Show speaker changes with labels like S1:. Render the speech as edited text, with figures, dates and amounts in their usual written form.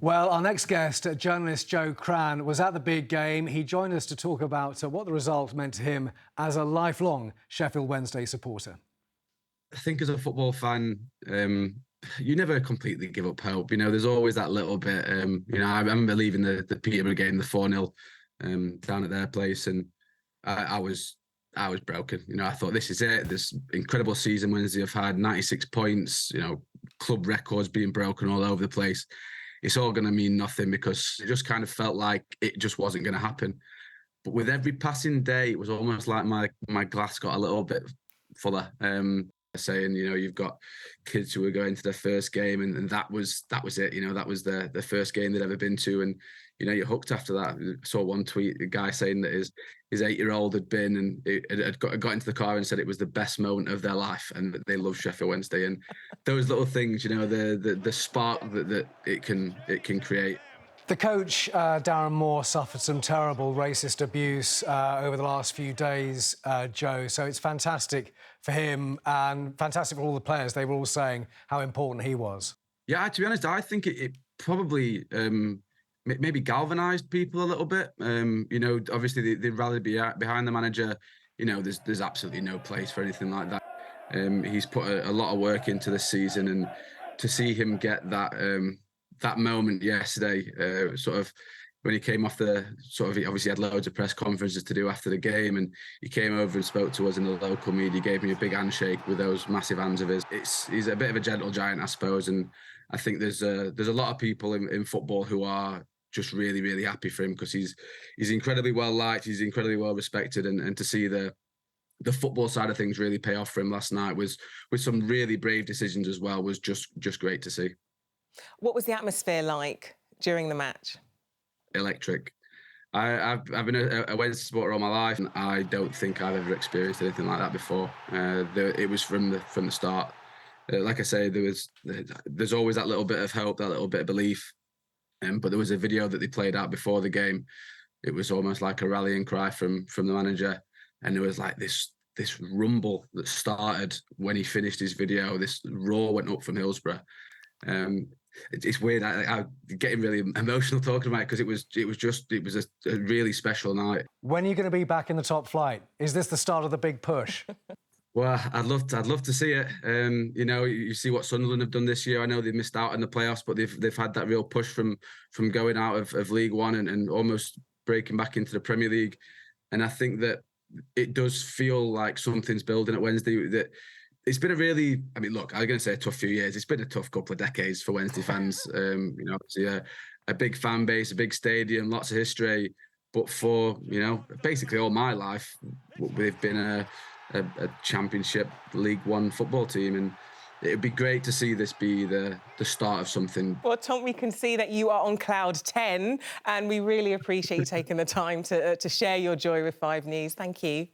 S1: Well, our next guest, journalist Joe Crann, was at the big game. He joined us to talk about what the result meant to him as a lifelong Sheffield Wednesday supporter.
S2: I think as a football fan, you never completely give up hope. There's always that little bit. I remember leaving the Peterborough game, the 4-0, down at their place, and I was broken. I thought this is it. This incredible season Wednesday have had 96 points. Club records being broken all over the place. It's all going to mean nothing because it just kind of felt like it just wasn't going to happen. But with every passing day, it was almost like my glass got a little bit fuller. Saying, you've got kids who are going to their first game, and that was it. That was the first game they'd ever been to, and you're hooked after that. I saw one tweet, a guy saying that his 8-year-old had been and had got into the car and said it was the best moment of their life, and that they love Sheffield Wednesday. And those little things, the spark that it can create.
S1: The coach, Darren Moore, suffered some terrible racist abuse over the last few days, Joe. So it's fantastic for him and fantastic for all the players. They were all saying how important he was.
S2: Yeah, to be honest, I think it probably maybe galvanised people a little bit. Obviously they rallied behind the manager. There's absolutely no place for anything like that. He's put a lot of work into this season, and to see him get that moment yesterday, sort of when he came off he obviously had loads of press conferences to do after the game, and he came over and spoke to us in the local media, gave me a big handshake with those massive hands of his. He's a bit of a gentle giant, I suppose, and I think there's a lot of people in football who are just really, really happy for him because he's incredibly well liked, he's incredibly well respected, and to see the football side of things really pay off for him last night with some really brave decisions as well was just great to see.
S3: What was the atmosphere like during the match?
S2: Electric. I've been a Wednesday supporter all my life, and I don't think I've ever experienced anything like that before. It was from the start. Like I say, there's always that little bit of hope, that little bit of belief. But there was a video that they played out before the game. It was almost like a rallying cry from the manager, and there was like this rumble that started when he finished his video. This roar went up from Hillsborough. It's weird. I'm getting really emotional talking about it because it was a really special night.
S1: When are you going to be back in the top flight? Is this the start of the big push?
S2: Well, I'd love to see it. You see what Sunderland have done this year. I know they've missed out in the playoffs, but they've had that real push from going out of League One and almost breaking back into the Premier League. And I think that it does feel like something's building at Wednesday. That it's been I'm going to say a tough few years. It's been a tough couple of decades for Wednesday fans. Obviously a big fan base, a big stadium, lots of history. But for, basically all my life, we've been a Championship League One football team. And it'd be great to see this be the start of something.
S3: Well, Tom, we can see that you are on cloud 10, and we really appreciate you taking the time to share your joy with Five News. Thank you.